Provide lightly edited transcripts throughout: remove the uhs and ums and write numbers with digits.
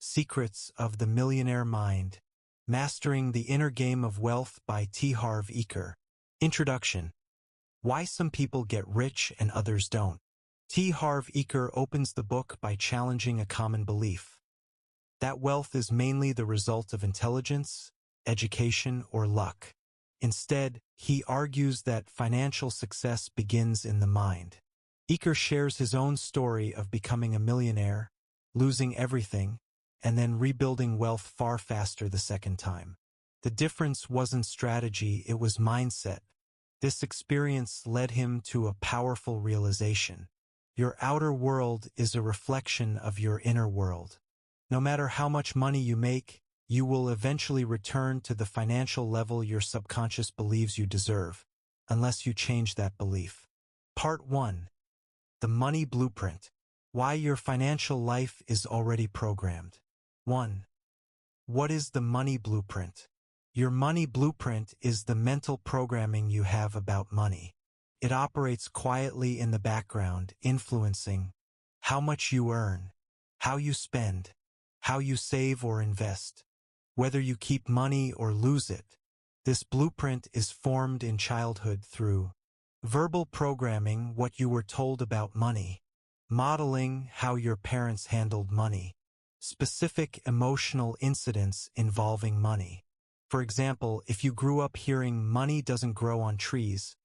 Secrets of the Millionaire Mind. Mastering the Inner Game of Wealth by Harv Eker. Introduction. Why some people get rich and others don't. Harv Eker opens the book by challenging a common belief. That wealth is mainly the result of intelligence, education, or luck. Instead, he argues that financial success begins in the mind. Eker shares his own story of becoming a millionaire, losing everything, and then rebuilding wealth far faster the second time. The difference wasn't strategy, it was mindset. This experience led him to a powerful realization. Your outer world is a reflection of your inner world. No matter how much money you make, you will eventually return to the financial level your subconscious believes you deserve, unless you change that belief. Part 1. The Money Blueprint. Why your financial life is already programmed. 1. What is the money blueprint? Your money blueprint is the mental programming you have about money. It operates quietly in the background, influencing how much you earn, how you spend, how you save or invest, whether you keep money or lose it. This blueprint is formed in childhood through verbal programming, what you were told about money, modeling how your parents handled money, specific emotional incidents involving money. For example, if you grew up hearing money doesn't grow on trees,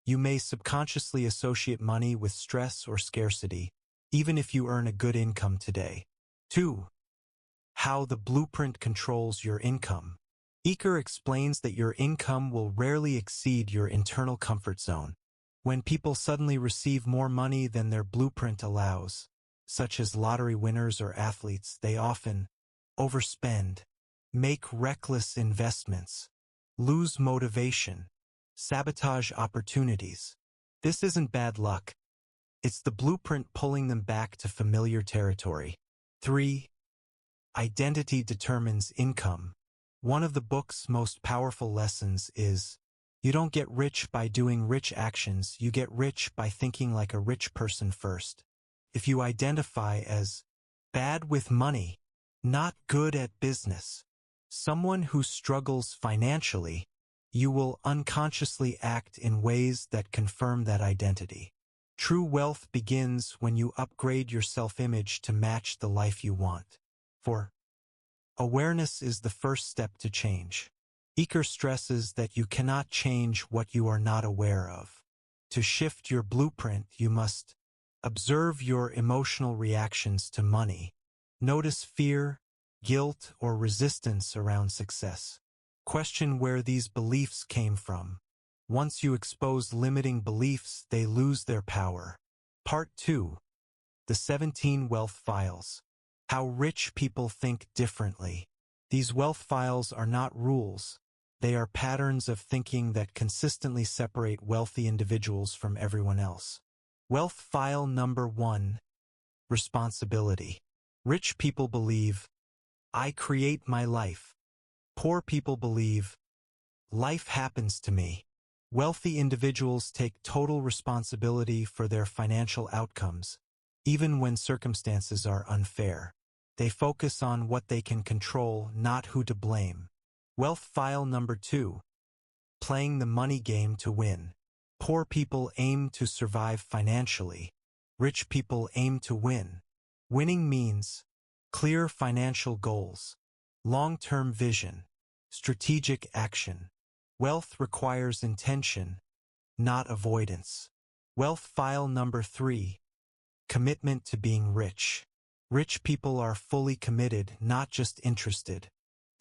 you may subconsciously associate money with stress or scarcity, even if you earn a good income today. 2. How the blueprint controls your income. Eker explains that your income will rarely exceed your internal comfort zone. When people suddenly receive more money than their blueprint allows, such as lottery winners or athletes, they often overspend, make reckless investments, lose motivation, sabotage opportunities. This isn't bad luck. It's the blueprint pulling them back to familiar territory. 3. Identity determines income. One of the book's most powerful lessons is, you don't get rich by doing rich actions, you get rich by thinking like a rich person first. If you identify as bad with money, not good at business, someone who struggles financially, you will unconsciously act in ways that confirm that identity. True wealth begins when you upgrade your self-image to match the life you want. 4. Awareness is the first step to change. Eker stresses that you cannot change what you are not aware of. To shift your blueprint, you must observe your emotional reactions to money. Notice fear, guilt, or resistance around success. Question where these beliefs came from. Once you expose limiting beliefs, they lose their power. Part 2. The 17 Wealth Files. How rich people think differently. These wealth files are not rules. They are patterns of thinking that consistently separate wealthy individuals from everyone else. Wealth file number 1. Responsibility. Rich people believe, I create my life. Poor people believe, life happens to me. Wealthy individuals take total responsibility for their financial outcomes, even when circumstances are unfair. They focus on what they can control, not who to blame. Wealth file number 2. Playing the money game to win. Poor people aim to survive financially. Rich people aim to win. Winning means clear financial goals, long-term vision, strategic action. Wealth requires intention, not avoidance. Wealth file number 3. Commitment to being rich. Rich people are fully committed, not just interested.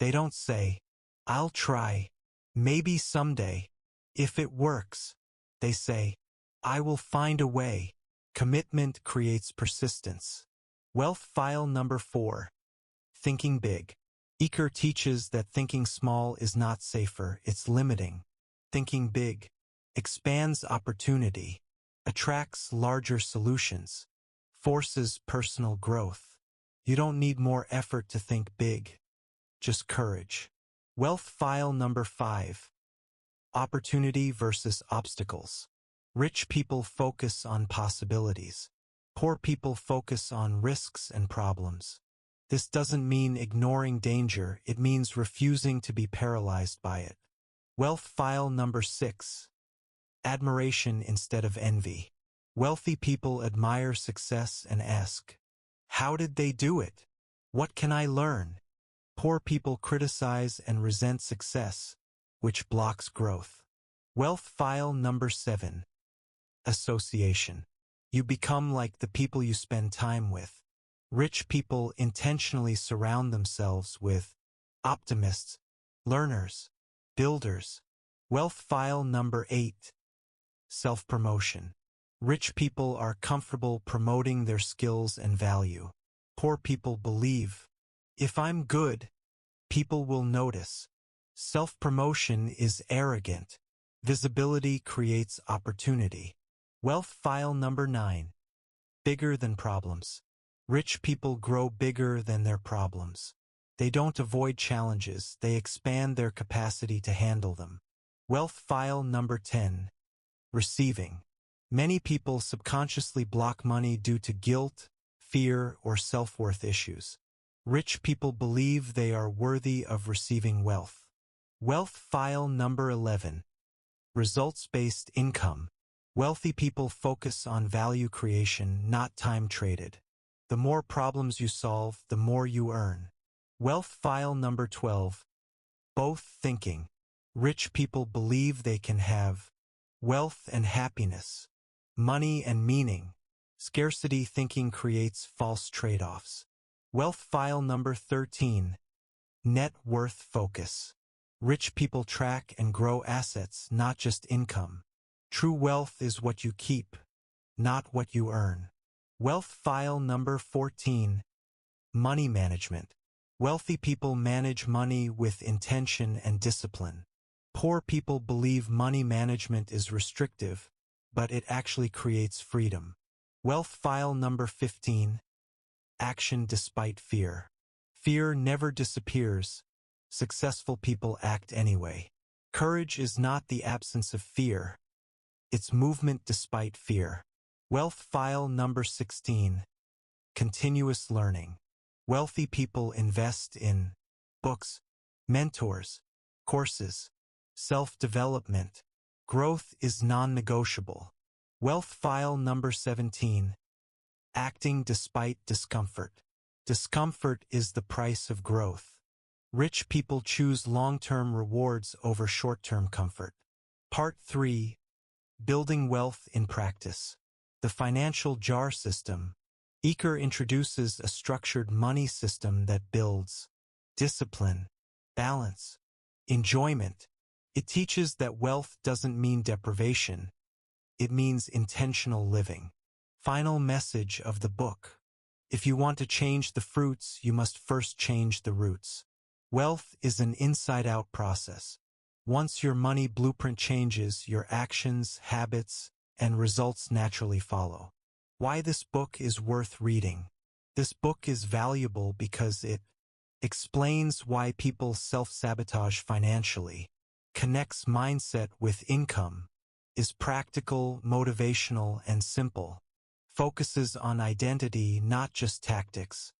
They don't say, I'll try, maybe someday, if it works. They say, I will find a way. Commitment creates persistence. Wealth file number 4. Thinking big. Eker teaches that thinking small is not safer, it's limiting. Thinking big expands opportunity, attracts larger solutions, forces personal growth. You don't need more effort to think big, just courage. Wealth file number 5. Opportunity versus obstacles. Rich people focus on possibilities. Poor people focus on risks and problems. This doesn't mean ignoring danger, it means refusing to be paralyzed by it. Wealth file number 6. Admiration instead of envy. Wealthy people admire success and ask, how did they do it? What can I learn? Poor people criticize and resent success, which blocks growth. Wealth file number 7. Association. You become like the people you spend time with. Rich people intentionally surround themselves with optimists, learners, builders. Wealth file number 8. Self-promotion. Rich people are comfortable promoting their skills and value. Poor people believe, if I'm good, people will notice. Self-promotion is arrogant. Visibility creates opportunity. Wealth file number 9. Bigger than problems. Rich people grow bigger than their problems. They don't avoid challenges, they expand their capacity to handle them. Wealth file number 10. Receiving. Many people subconsciously block money due to guilt, fear, or self-worth issues. Rich people believe they are worthy of receiving wealth. Wealth file number 11. Results-based income. Wealthy people focus on value creation, not time traded. The more problems you solve, the more you earn. Wealth file number 12. Both thinking. Rich people believe they can have wealth and happiness, money and meaning. Scarcity thinking creates false trade-offs. Wealth file number 13. Net worth focus. Rich people track and grow assets, not just income. True wealth is what you keep, not what you earn. Wealth file number 14. Money management. Wealthy people manage money with intention and discipline. Poor people believe money management is restrictive, but it actually creates freedom. Wealth file number 15. Action despite fear. Fear never disappears. Successful people act anyway. Courage is not the absence of fear. It's movement despite fear. Wealth file number 16. Continuous learning. Wealthy people invest in books, mentors, courses, self-development. Growth is non-negotiable. Wealth file number 17. Acting despite discomfort. Discomfort is the price of growth. Rich people choose long-term rewards over short-term comfort. Part 3. Building wealth in practice. The financial jar system. Eker introduces a structured money system that builds discipline, balance, enjoyment. It teaches that wealth doesn't mean deprivation. It means intentional living. Final message of the book. If you want to change the fruits, you must first change the roots. Wealth is an inside-out process. Once your money blueprint changes, your actions, habits, and results naturally follow. Why this book is worth reading. This book is valuable because it explains why people self-sabotage financially, connects mindset with income, is practical, motivational, and simple, focuses on identity, not just tactics,